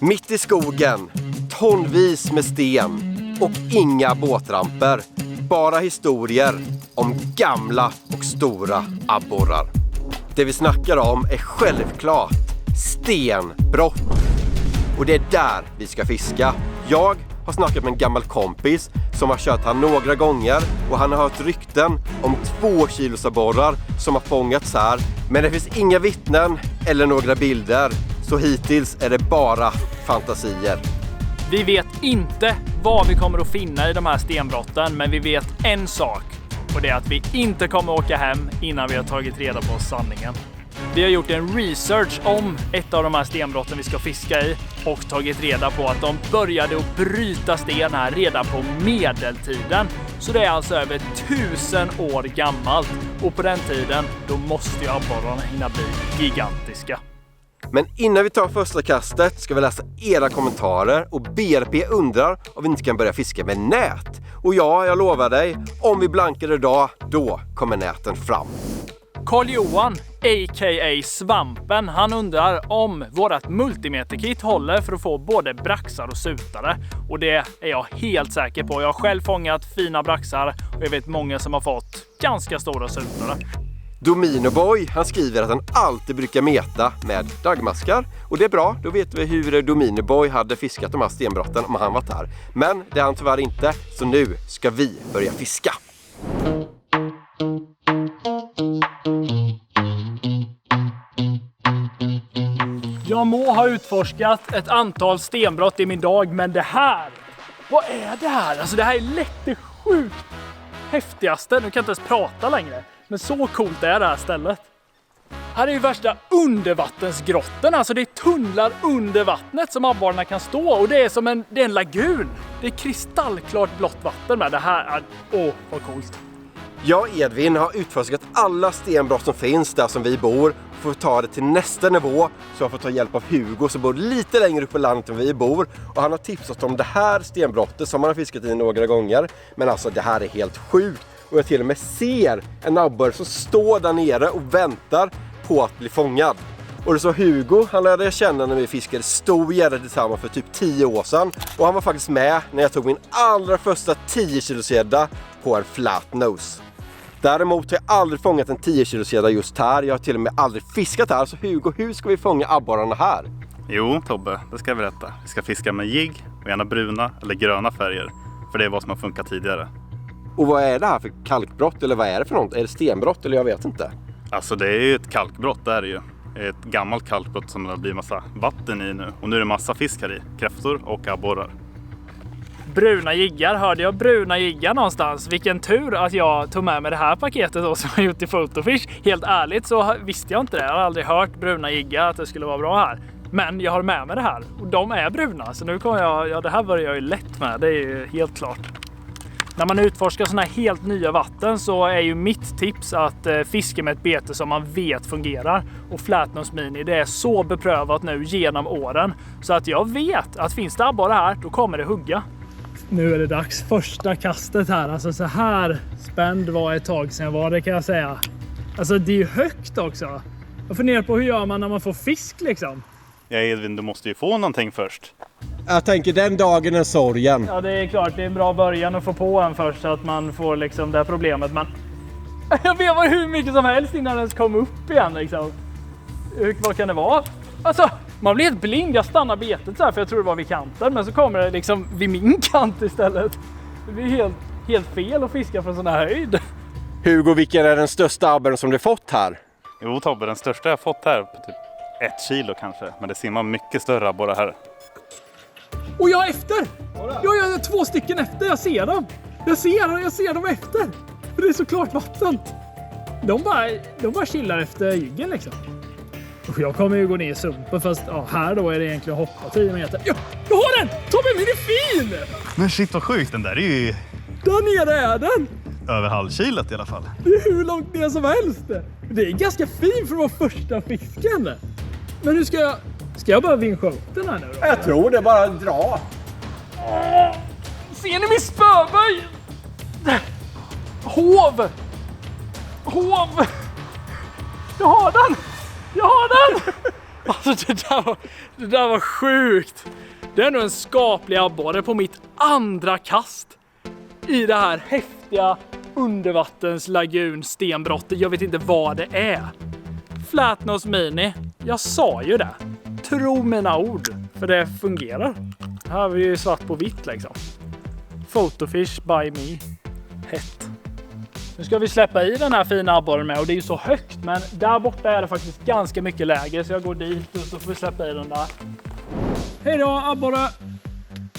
Mitt i skogen, tonvis med sten och inga båtramper. Bara historier om gamla och stora abborrar. Det vi snackar om är självklart stenbrott. Och det är där vi ska fiska. Jag har snackat med en gammal kompis som har kört här några gånger och han har hört rykten om 2 kilos abborrar som har fångats här. Men det finns inga vittnen eller några bilder, så hittills är det bara fantasier. Vi vet inte vad vi kommer att finna i de här stenbrotten, men vi vet en sak. Och det är att vi inte kommer att åka hem innan vi har tagit reda på sanningen. Vi har gjort en research om ett av de här stenbrotten vi ska fiska i och tagit reda på att de började att bryta sten här redan på medeltiden. Så det är alltså över 1000 år gammalt. Och på den tiden, då måste ju abborrarna hinna bli gigantiska. Men innan vi tar första kastet ska vi läsa era kommentarer och BRP undrar om vi inte kan börja fiska med nät. Och ja, jag lovar dig, om vi blankar idag, då kommer näten fram. Carl-Johan, a.k.a. Svampen, han undrar om vårat multimeterkit håller för att få både braxar och sutare. Och det är jag helt säker på. Jag har själv fångat fina braxar och jag vet många som har fått ganska stora sutare. Dominoboy, han skriver att han alltid brukar meta med dagmaskar. Och det är bra, då vet vi hur Dominoboy hade fiskat de här stenbrotten om han varit här. Men det är han tyvärr inte, så nu ska vi börja fiska. Jag må ha utforskat ett antal stenbrott i min dag, men det här, vad är det här? Alltså det här är lätt det sjukt häftigaste. Nu kan jag inte ens prata längre. Men så coolt är det här stället. Här är ju värsta undervattensgrotten. Alltså det är tunnlar under vattnet som abborrarna kan stå. Och det är som en lagun. Det är kristallklart blått vatten med. Det här är, vad coolt. Jag och Edvin har utforskat alla stenbrott som finns där som vi bor. För att ta det till nästa nivå så jag får ta hjälp av Hugo som bor lite längre upp på landet än vi bor. Och han har tipsat om det här stenbrottet som han har fiskat i några gånger. Men alltså det här är helt sjukt. Och jag till och med ser en abborre som står där nere och väntar på att bli fångad. Och det så Hugo, han lärde jag känna när vi fiskade stor gädda tillsammans för typ 10 år sedan. Och han var faktiskt med när jag tog min allra första 10 kilos gädda på en flat nose. Däremot har jag aldrig fångat en 10 kilos gädda just här. Jag har till och med aldrig fiskat här. Så Hugo, hur ska vi fånga abborrarna här? Jo, Tobbe, det ska jag berätta. Vi ska fiska med jigg och gärna bruna eller gröna färger. För det är vad som har funkat tidigare. Och vad är det här för kalkbrott eller vad är det för något? Är det stenbrott eller jag vet inte? Alltså det är ju ett kalkbrott, det är det ju. Ett gammalt kalkbrott som det blir massa vatten i nu. Och nu är det massa fisk här i, kräftor och abborrar. Bruna jiggar, hörde jag bruna jiggar någonstans? Vilken tur att jag tog med mig det här paketet då, som jag gjort i Photofish. Helt ärligt så visste jag inte det. Jag har aldrig hört bruna jiggar, att det skulle vara bra här. Men jag har med mig det här och de är bruna. Så nu kommer jag, det här börjar jag ju lätt med, det är ju helt klart. När man utforskar sådana här helt nya vatten så är ju mitt tips att fiska med ett bete som man vet fungerar. Och Flatnose Mini, det är så beprövat nu genom åren. Så att jag vet att finns det abborre här, då kommer det hugga. Nu är det dags. Första kastet här. Alltså så här spänd var ett tag sedan var det, kan jag säga. Alltså det är ju högt också. Jag funderar på hur gör man när man får fisk liksom. Ja Edvin, du måste ju få någonting först. Jag tänker den dagen är sorgen. Ja, det är klart. Det är en bra början att få på en först så att man får liksom det här problemet. Men jag vevar hur mycket som helst innan den kom upp igen liksom. Vad kan det vara? Alltså, man blir helt blind. Jag stannar betet så här för jag tror det var vid kanten. Men så kommer det liksom vid min kant istället. Det blir helt fel att fiska från sån här höjd. Hugo, vilken är den största abborren som du fått här? Jo Tobbe, den största jag fått här på typ 1 kilo kanske. Men det simmar mycket större abborrar här. Och jag är efter! Jag är 2 stycken efter, jag ser dem! Jag ser dem efter! För det är såklart vatten! De bara chillar efter jiggen liksom. Och jag kommer ju gå ner i sumpen, fast här då är det egentligen att hoppa 10 meter. Ja, jag har den! Tobbe, min är fin! Men shit vad sjukt, den där är ju Där nere är den! över halvkilet i alla fall. Det är hur långt ner som helst! Det är ganska fin för att vara första fisken. Men nu ska jag bara vinscha upp den här nu då? Jag tror det, bara dra. Ser ni min spöböj? Hov! Jag har den! Alltså det där var sjukt. Det är nog en skaplig abborre på mitt andra kast i det här häftiga undervattenslagun stenbrottet. Jag vet inte vad det är. Flatnose Mini. Jag sa ju det. Tro mina ord. För det fungerar. Här har vi ju svart på vitt liksom. Photofish by me. Hett. Nu ska vi släppa i den här fina abborren med och det är ju så högt. Men där borta är det faktiskt ganska mycket lägre så jag går dit och så får vi släppa i den där. Hej då abborre!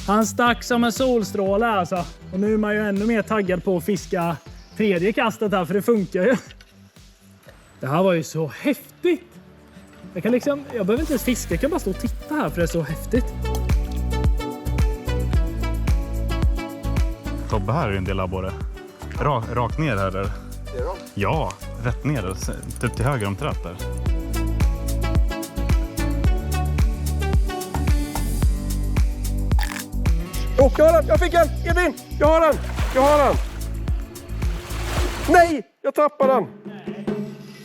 Han stack som en solstråle alltså. Och nu är man ju ännu mer taggad på att fiska tredje kastet här för det funkar ju. Det här var ju så häftigt. Jag behöver inte ens fiska, jag kan bara stå och titta här för det är så häftigt. Tobbe, här är en del abborre. Rakt ner här där. Ja, rätt ner. Typ till höger om trätt där. Jag har den! Jag fick den! Edvin! Jag har den! Nej! Jag tappade den!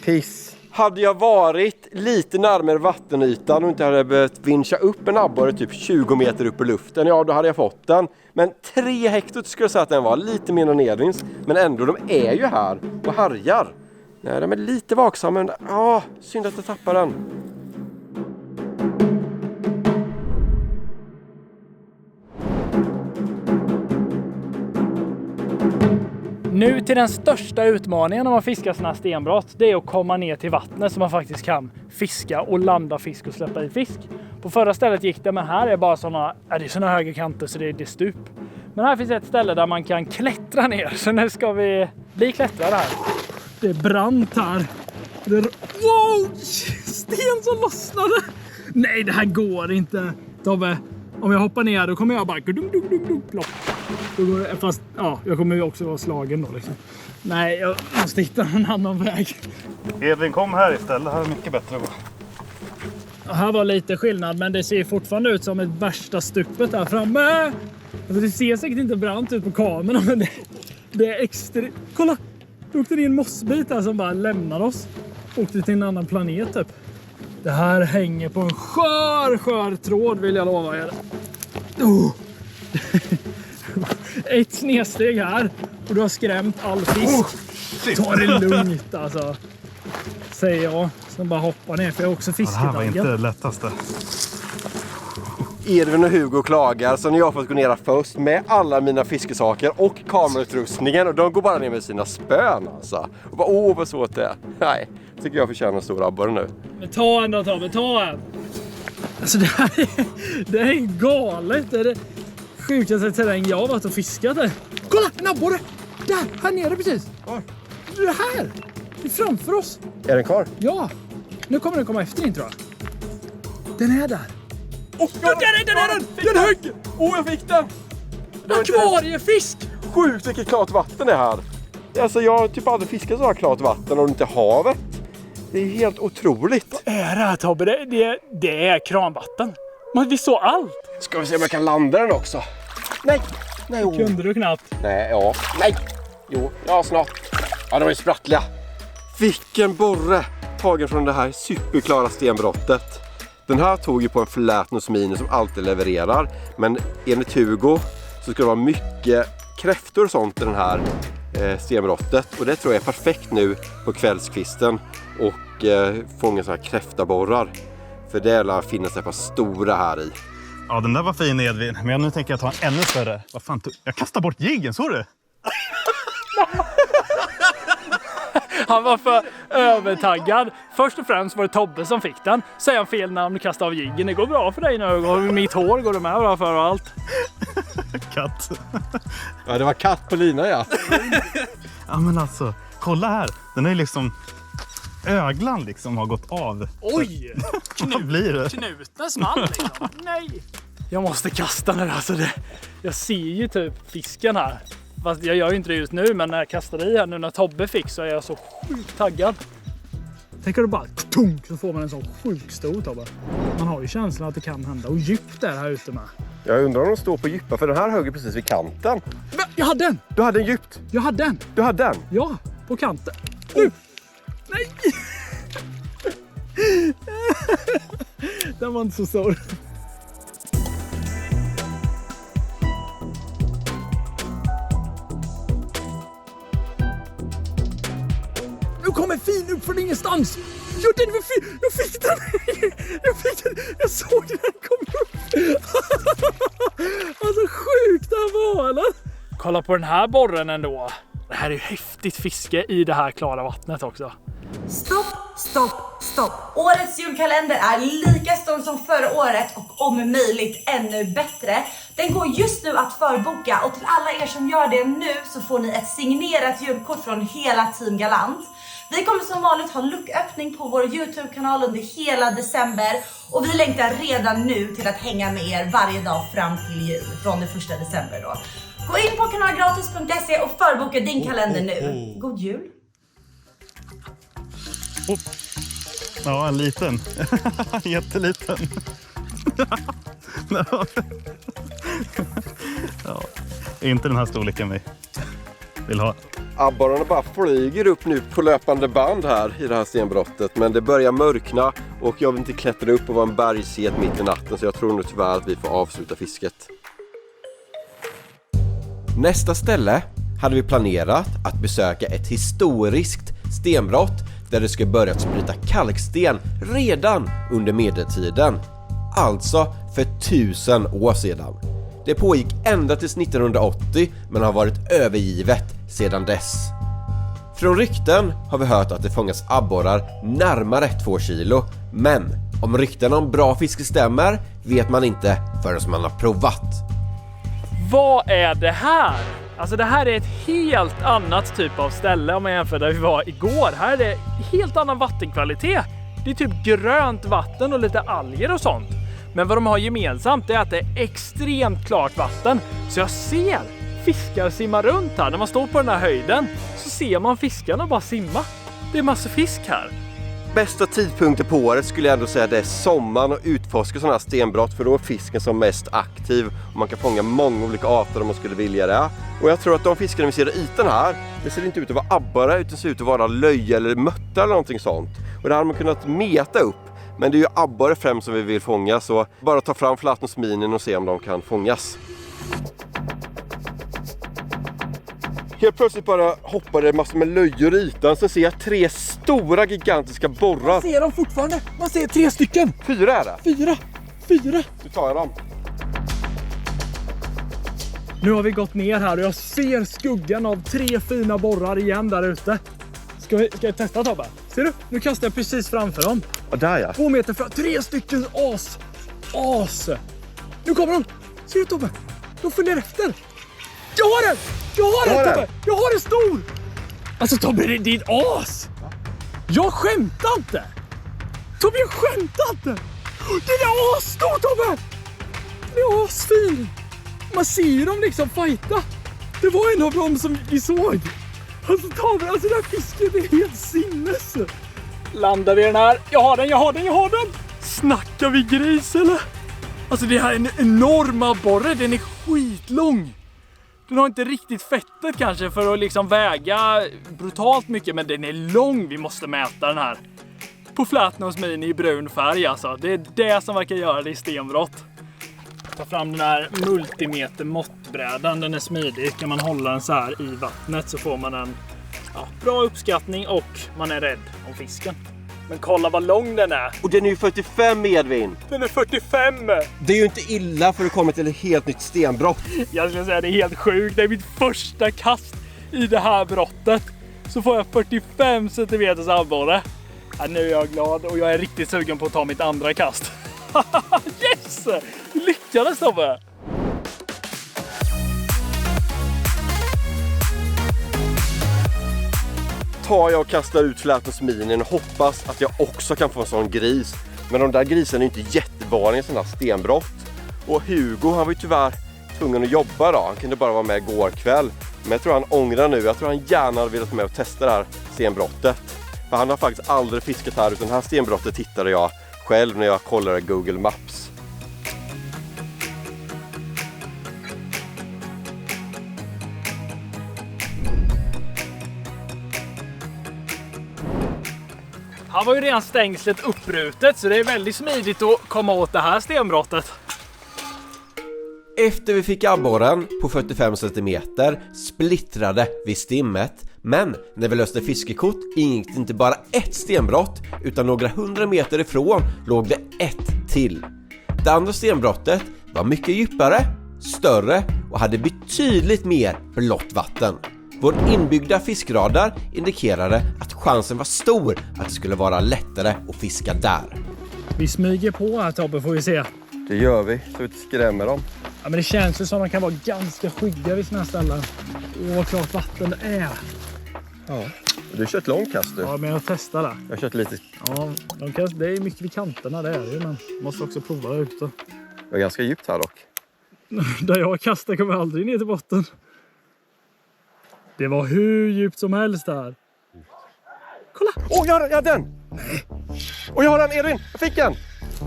Piss. Hade jag varit lite närmare vattenytan och inte hade behövt vincha upp en abborre typ 20 meter upp i luften, ja då hade jag fått den. Men 3 hektar skulle jag säga att den var lite mer nedvins. Men ändå, de är ju här och härjar. Nej, de är lite vaksamma, men synd att jag tappade den. Nu till den största utmaningen när man fiskar såna här stenbrott. Det är att komma ner till vattnet så man faktiskt kan fiska och landa fisk och släppa i fisk. På förra stället gick det, men här är bara såna höga kanter så det är stup. Men här finns ett ställe där man kan klättra ner. Så nu ska vi bli klättrare här. Det är brant här. Wow! Sten som lossnade! Nej, det här går inte. Tobbe, om jag hoppar ner då kommer jag bara plopp. Fast jag kommer ju också vara slagen då liksom. Nej, jag måste hitta en annan väg. Edvin, kom här istället. Här är mycket bättre att gå. Här var lite skillnad, men det ser fortfarande ut som ett värsta stupet där framme. Alltså, det ser säkert inte brant ut på kameran, men det är extremt... Kolla! Det åkte in en mossbit här som bara lämnar oss. Åkte till en annan planet typ. Det här hänger på en skör tråd vill jag lova er. Ett snedsteg här och du har skrämt all fisk. Ta det lugnt alltså. Säger jag. Så bara hoppa ner för jag är också fiskedaggen. Det här var inte lättaste. Edvin och Hugo klagar så när jag fått gå ner först med alla mina fiskesaker och kamerautrustningen och de går bara ner med sina spön alltså. Och bara vad svårt det är. Nej, tycker jag förtjänar en stor abborre nu. Men ta en då Tobbe, ta en. Alltså det är galet. Det är det sjukaste terräng jag har varit och fiskat där. Kolla, en abborre! Där, här nere precis. Var? Det är här. Det är framför oss. Är den kvar? Ja. Nu kommer den komma efter in tror jag. Den är där. Den är den! Den högg! Jag fick den! Akvariefisk! Sjukt vilket klart vatten det är här. Alltså jag har typ aldrig fiskat så här klart vatten och inte havet. Det är helt otroligt. Vad är det här Tobbe? Det är kranvatten. Men vi såg allt. Ska vi se om jag kan landa den också. Nej! Kunde du knappt? Nej, Nej! Jo, snart. Ja, de är sprattliga. Vilken borre tagen från det här superklara stenbrottet. Den här tog ju på en Flatnose Mini som alltid levererar. Men enligt Hugo så ska det vara mycket kräftor och sånt i den här stenbrottet. Och det tror jag är perfekt nu på kvällskvisten. Och fånga sådana här kräftaborrar. För det lär finnas ett par stora här i. Ja, den där var fin Edvin. Men nu tänker jag ta en ännu större. Vad fan, jag kastar bort jiggen, såg du? Han var för övertaggad. Först och främst var det Tobbe som fick den. Säger han fel namn och kastar av jiggen. Det går bra för dig nu. Mitt hår går det med bra för och allt. Katt. Ja, det var katt på lina, ja. Ja, men alltså, kolla här. Den är ju liksom... Öglan liksom har gått av. Oj! Vad blir det? Knuten small liksom. Nej! Jag måste kasta den här. Alltså jag ser ju typ fisken här. Fast jag gör ju inte det just nu, men när jag kastar i här nu när Tobbe fick så är jag så sjukt taggad. Tänker du bara så får man en sån sjukt stor Tobbe. Man har ju känslan att det kan hända. Och djupt är här ute med. Jag undrar om de står på djupa, för den här höger precis vid kanten. Men jag hade den! Du hade en djupt. Jag hade den! Du hade den? Ja, på kanten. Nu! Nej! den var inte så stor. Nu kommer fin upp från ingenstans. Jo, den var fin. Jag fick den. Jag såg den komma upp. Alltså sjukt det här var, eller? Kolla på den här borren ändå. Det här är ju häftigt fiske i det här klara vattnet också. Stopp, stopp, stopp. Årets julkalender är lika stor som förra året och om möjligt ännu bättre. Den går just nu att förboka och till alla er som gör det nu så får ni ett signerat julkort från hela Team Galant. Vi kommer som vanligt ha lucköppning på vår YouTube-kanal under hela december och vi längtar redan nu till att hänga med er varje dag fram till jul från den 1 december då. Gå in på kanalgratis.se och förboka din kalender nu. God jul! Oh. Ja, en liten. Jätteliten. Ja, inte den här storleken vi vill ha. Abborrarna bara flyger upp nu på löpande band här i det här stenbrottet. Men det börjar mörkna och jag vill inte klättra upp och vara en bergsget mitt i natten. Så jag tror nog tyvärr att vi får avsluta fisket. Nästa ställe hade vi planerat att besöka ett historiskt stenbrott där det skulle börjat bryta kalksten redan under medeltiden. Alltså för 1000 år sedan. Det pågick ända tills 1980 men har varit övergivet sedan dess. Från rykten har vi hört att det fångas abborrar närmare 2 kilo. Men om rykten om bra fiske stämmer vet man inte förrän man har provat. Vad är det här? Alltså det här är ett helt annat typ av ställe om man jämför där vi var igår. Här är det helt annan vattenkvalitet. Det är typ grönt vatten och lite alger och sånt. Men vad de har gemensamt är att det är extremt klart vatten. Så jag ser fiskar simma runt här. När man står på den här höjden så ser man fiskarna bara simma. Det är massa fisk här. Bästa tidpunkter på året skulle jag ändå säga det är sommaren och utforska sådana här stenbrott för då är fisken som mest aktiv och man kan fånga många olika arter om man skulle vilja det. Och jag tror att de fiskarna vi ser i ytan här, det ser inte ut att vara abborre utan ser ut att vara löja eller mötta eller någonting sånt. Och det har man kunnat meta upp. Men det är ju abborre främst som vi vill fånga så bara ta fram flatnosminen och se om de kan fångas. Helt plötsligt bara hoppade massor med löjor i ytan så ser jag 3 stora gigantiska borrar. Man ser dem fortfarande. Man ser 3 stycken. 4 är det. 4. Nu tar jag dem. Nu har vi gått ner här och jag ser skuggan av 3 fina borrar igen där ute. Ska vi testa, Tobbe? Ser du? Nu kastar jag precis framför dem. Och där ja. 2 meter fram. 3 stycken as. Nu kommer de. Ser du, Tobbe? De följer efter. Jag har den, Tobbe. Jag har en stor. Alltså Tobbe, det är ditt as. Jag skämtar inte. Tobbe, jag skämtar inte. Det är asstor, Tobbe. Det är asfin. Man ser dem liksom fighta. Det var en av dem som vi såg. Alltså Tobbe, alltså den här fisken är helt sinnes. Landar vi den här? Jag har den. Snackar vi gris eller? Alltså det här är en enorm abborre. Den är skitlång. Den har inte riktigt fettet kanske för att liksom väga brutalt mycket. Men den är lång. Vi måste mäta den här. På flatnosmin i brun färg alltså. Det är det som verkar göra det i stenbrott. Ta fram den här multimeter måttbrädan. Den är smidig. Kan man hålla den så här i vattnet så får man en bra uppskattning och man är rädd om fisken. Men kolla vad lång den är. Och den är ju 45 Edvin. Den är 45! Det är ju inte illa för att komma till ett helt nytt stenbrott. Jag skulle säga det är helt sjukt. Det är mitt första kast i det här brottet. Så får jag 45 cm abborre. Ja, nu är jag glad och jag är riktigt sugen på att ta mitt andra kast. Yes! Lyckades Tobbe! Tar jag och kastar ut flatnosminen och hoppas att jag också kan få en sån gris. Men de där grisarna är ju inte jättevanliga i sådana här stenbrott. Och Hugo, han var ju tyvärr tvungen att jobba då. Han kunde bara vara med igår kväll. Men jag tror han ångrar nu. Jag tror han gärna hade velat med och testa det här stenbrottet. För han har faktiskt aldrig fiskat här utan det här stenbrottet tittade jag själv när jag kollade Google Maps. Här var ju redan stängslet upprutet så det är väldigt smidigt att komma åt det här stenbrottet. Efter vi fick abborren på 45 cm splittrade vi stimmet, men när vi löste fiskekort ingick det inte bara ett stenbrott utan några 100 meter ifrån låg det ett till. Det andra stenbrottet var mycket djupare, större och hade betydligt mer blått vatten. Vår inbyggda fiskradar indikerade att chansen var stor att det skulle vara lättare att fiska där. Vi smyger på här, Tobbe, får vi se. Det gör vi, så vi inte skrämmer dem. Ja, men det känns ju som att de kan vara ganska skygga vid såna här ställen. Åh, vad klart vatten det är. Ja. Du har kört långt kast du. Ja, men jag testar det. Jag har kört lite. Ja, det är mycket vid kanterna, det är det ju, men måste också prova det ute. Det var ganska djupt här dock. Där jag kastar kommer aldrig ner till botten. Det var hur djupt som helst där. Kolla! Åh, jag har den! Nej. Och jag har den, Edvin! Jag fick den!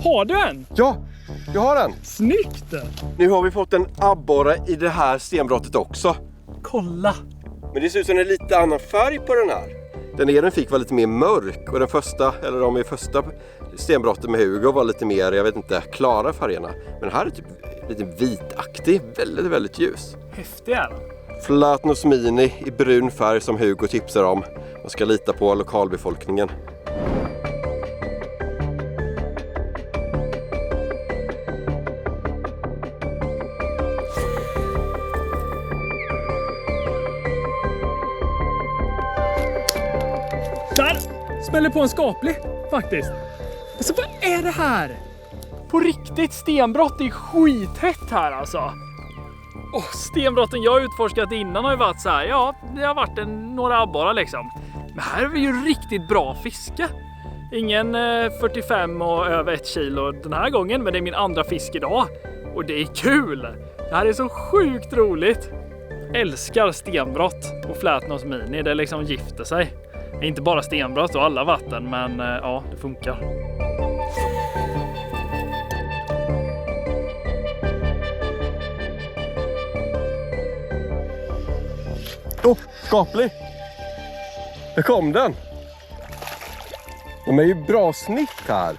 Har du en? Ja, jag har den! Snyggt! Nu har vi fått en abborre i det här stenbrottet också. Kolla! Men det ser ut som en lite annan färg på den här. Den Edvin fick var lite mer mörk och den första, eller de i första stenbrottet med Hugo var lite mer, jag vet inte, klara färgerna. Men den här är typ lite vitaktig, väldigt, väldigt ljus. Häftig är den. Flatnos Mini i brun färg som Hugo tipsar om. Man ska lita på lokalbefolkningen. Där smäller på en skaplig faktiskt. Alltså vad är det här? På riktigt stenbrott, det är skithett här alltså. Stenbrotten jag har utforskat innan har ju varit så här, ja, det har varit några abborrar liksom. Men här är vi ju riktigt bra fiske. Ingen 45 och över 1 kilo den här gången, men det är min andra fisk idag. Och det är kul! Det här är så sjukt roligt. Älskar stenbrott och Flatnos Mini, det liksom gifter sig. Inte bara stenbrott och alla vatten, men ja, det funkar. Skaplig! Där kom den! De är ju bra snitt här.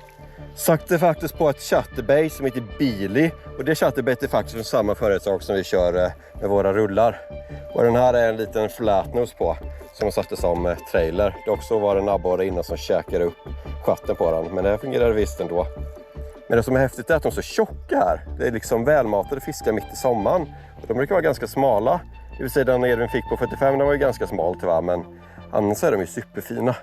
Sakte faktiskt på ett chatterbait som heter Billy. Och det chatterbait är faktiskt från samma företag som vi kör med våra rullar. Och den här är en liten flatnose på som har satt som trailer. Det också var en abborre innan som käkar upp chatten på den. Men det här fungerar visst ändå. Men det som är häftigt är att de är så tjocka här. Det är liksom välmatade fiskar mitt i sommaren. Och de brukar vara ganska smala. Det vill säga den Edvin fick på 45, den var ju ganska smal tyvärr, men annars är de ju superfina.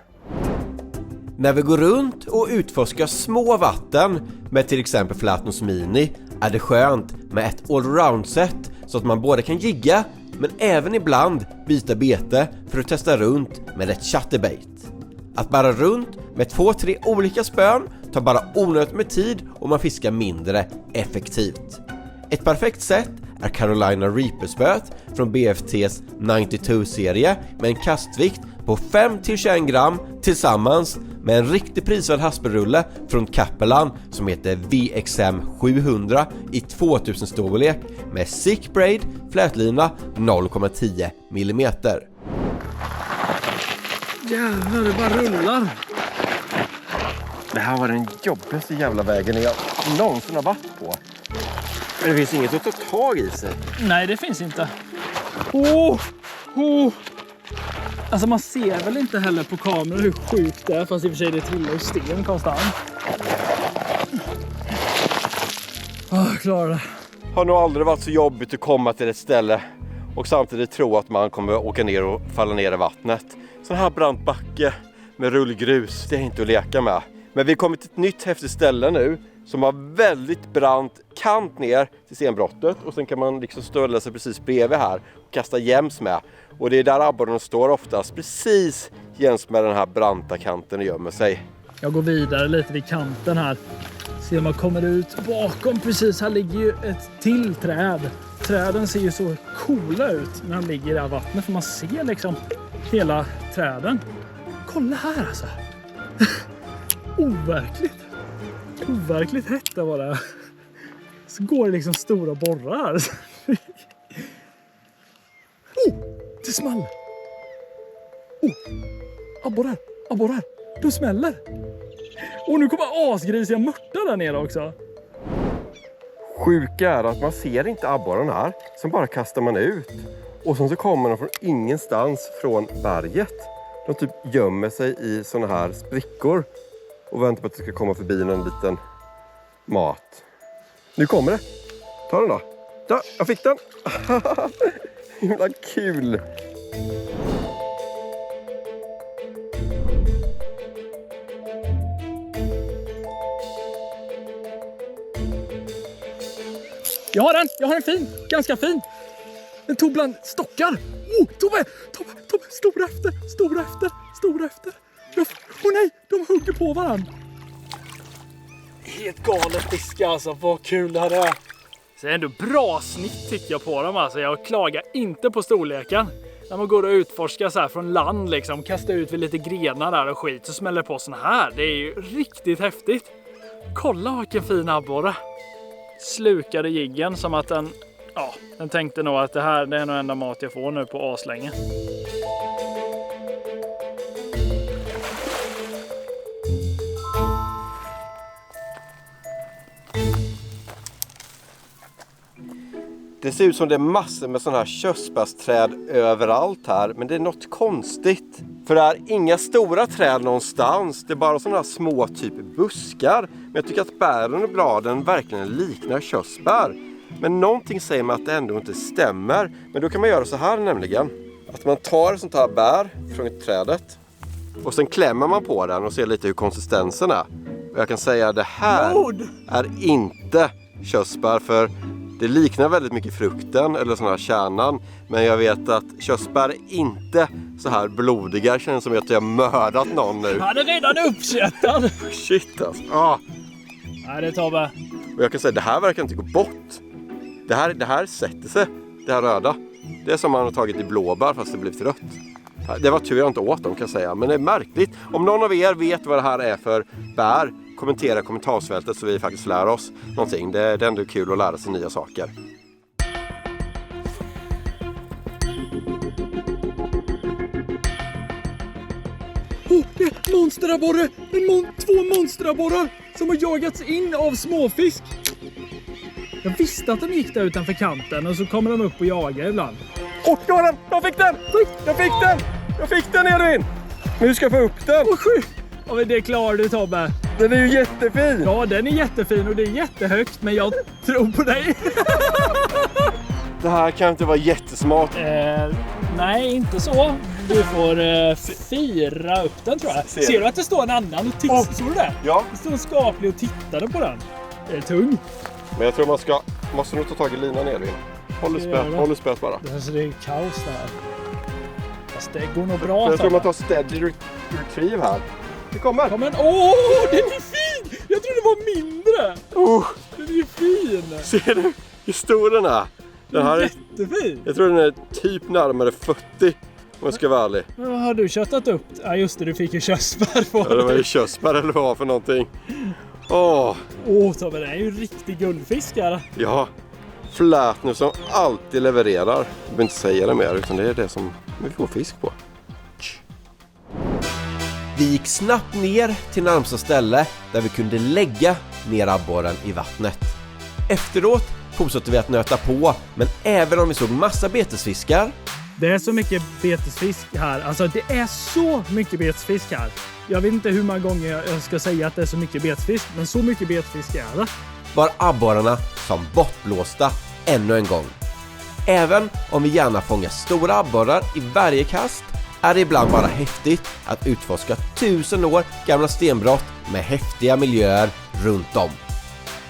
När vi går runt och utforskar små vatten med till exempel Flatnos Mini är det skönt med ett allround-set så att man både kan jigga men även ibland byta bete för att testa runt med ett chatterbait. Att bara runt med 2-3 olika spön tar bara onödigt med tid och man fiskar mindre effektivt. Ett perfekt sätt är Carolina Reaper-spöet från BFTs 92-serie med en kastvikt på 5-21 gram tillsammans med en riktigt prisvärd hasselrulle från Capellan som heter VXM 700 i 2000 storlek med Sick Braid, flätlina 0,10 mm. Jävlar, det bara rullar. Det här var den jobbigaste jävla vägen jag någonsin har varit på. Men det finns inget att ta tag i sig. Nej, det finns inte. Alltså man ser väl inte heller på kameran hur sjukt det är, fast i och för sig det trillar ju sten konstant. Klarar det. Har nog aldrig varit så jobbigt att komma till ett ställe och samtidigt tro att man kommer åka ner och falla ner i vattnet. Sån här brant backe med rullgrus, det är inte att leka med. Men vi kommer till ett nytt häftigt ställe nu som har väldigt brant kant ner till stenbrottet och sen kan man liksom ställa sig precis bredvid här och kasta jäms med. Och det är där abborren står oftast, precis jäms med den här branta kanten och gömmer sig. Jag går vidare lite vid kanten här. Se om man kommer ut bakom. Precis, här ligger ju ett till träd. Träden ser ju så coola ut när de ligger i det här vattnet, för man ser liksom hela träden. Kolla här alltså. Overkligt hett det var det. Så går det liksom stora borrar här. Det small. Abborrar. de smäller. Och nu kommer asgrisiga mörtar där nere också. Sjuka är att man ser inte abborren här. Sen bara kastar man ut. Och sen så kommer de från ingenstans från berget. De typ gömmer sig i såna här sprickor. Och väntar på att det ska komma förbi någon liten mat. Nu kommer det. Ta den då. Ja, jag fick den. Himla kul. Jag har en fin, ganska fin. Den tog bland stockar. Oh, Tobbe, stora efter. Åh nej, de hugger på varann. Helt galet fiska alltså, vad kul det här är. Så det är ändå bra snitt tycker jag på dem alltså. Jag klagar inte på storleken. När man går och utforskar så här från land liksom, kastar ut vid lite grenar där och skit, så smäller det på såna här. Det är ju riktigt häftigt. Kolla vilken fin abborre. Slukade jiggen som att den tänkte nog att det är nog enda mat jag får nu på aslänge. Det ser ut som det är massor med sådana här körsbärsträd överallt här. Men det är något konstigt. För det är inga stora träd någonstans. Det är bara sådana här små typ buskar. Men jag tycker att bären och bladen verkligen liknar körsbär. Men någonting säger mig att det ändå inte stämmer. Men då kan man göra så här nämligen. Att man tar sånt här bär från trädet. Och sen klämmer man på den och ser lite hur konsistensen är. Och jag kan säga att det här är inte körsbär, för det liknar väldigt mycket frukten eller sån här kärnan. Men jag vet att körsbär är inte så här blodiga. Det känns som att jag har mördat någon nu. Han är redan uppkättad. Shit alltså. Ah. Nej, det tar bara. Och jag kan säga att det här verkar inte gå bort. Det här sätter sig. Det här röda. Det är som man har tagit i blåbär fast det blivit rött. Det var tur jag inte åt dem kan jag säga. Men det är märkligt. Om någon av er vet vad det här är för bär, kommentera i kommentarsfältet så vi faktiskt lär oss någonting. Det är ändå kul att lära sig nya saker. Det är monsterabborre! Två monsterabborrar som har jagats in av småfisk. Jag visste att de gick där utanför kanten och så kommer de upp och jagar ibland. Åh, jag har den! Jag fick den! Jag fick den Edvin! Nu ska jag få upp den! Åh, sjukt! Ja, men det klarar du Tobbe. Den är ju jättefin! Ja, den är jättefin och det är jättehögt, men jag tror på dig. Det här kan inte vara jättesmart. Nej, inte så. Du får fira upp den tror jag. Ser du att det står en annan och tittar? Såg du det? Ja. Det står en skaplig och tittade på den. Det är tung. Men jag tror måste nog ta tag i linan Edvin. Håll i spät bara. Alltså, det är kaos där. Fast det går nog bra. Jag tror man tar steady retrieve här. Det kommer. Den är fin! Jag trodde det var mindre. Den är ju fin. Ser du hur stor den är? Den här jättefin. Jag tror den är typ närmare 40 om jag ska vara ärlig. Men vad har du köttat upp? Ja just det, du fick ju körsbär på. Ja, det var ju körsbär eller vad var för någonting. Tobbe, det är ju riktig guldfisk här. Ja, Flätnu som alltid levererar. Jag behöver inte säga det mer utan det är det som vi får fisk på. Vi gick snabbt ner till närmsta ställe där vi kunde lägga ner abborren i vattnet. Efteråt fortsatte vi att nöta på, men även om vi såg massa betesfiskar. Det är så mycket betesfisk här. Alltså det är så mycket betesfisk här. Jag vet inte hur många gånger jag ska säga att det är så mycket betesfisk, men så mycket betesfisk är det. Var abborrarna som bortblåsta ännu en gång. Även om vi gärna fångar stora abborrar i varje kast är det ibland bara häftigt att utforska 1000 år gamla stenbrott med häftiga miljöer runt om.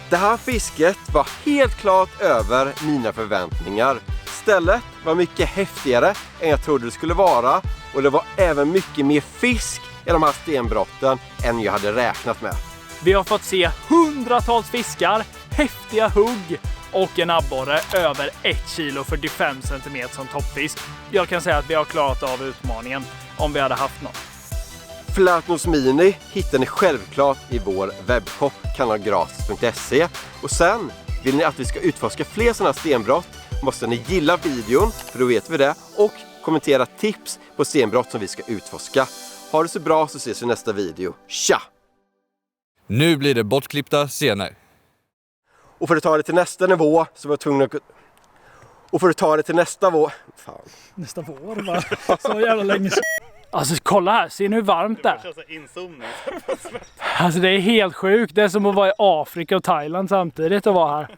Det här fisket var helt klart över mina förväntningar. Stället var mycket häftigare än jag trodde det skulle vara och det var även mycket mer fisk i de här stenbrotten än jag hade räknat med. Vi har fått se hundratals fiskar, häftiga hugg och en abborre över 1 kilo 45 cm som toppfisk. Jag kan säga att vi har klarat av utmaningen om vi hade haft någon. Flätnus Mini hittar ni självklart i vår webbshop kanalgratis.se. Och sen vill ni att vi ska utforska fler sådana stenbrott måste ni gilla videon, för då vet vi det, och kommentera tips på stenbrott som vi ska utforska. Ha det så bra så ses vi i nästa video. Tja! Nu blir det bortklippta scener. Och för att ta det till nästa nivå så var jag tvungen att... Och för att ta det till nästa vår... Fan. Nästa vår va? Så jävla länge sedan. Alltså kolla här, ser ni hur varmt det är? Alltså det är helt sjukt. Det är som att vara i Afrika och Thailand samtidigt och vara här.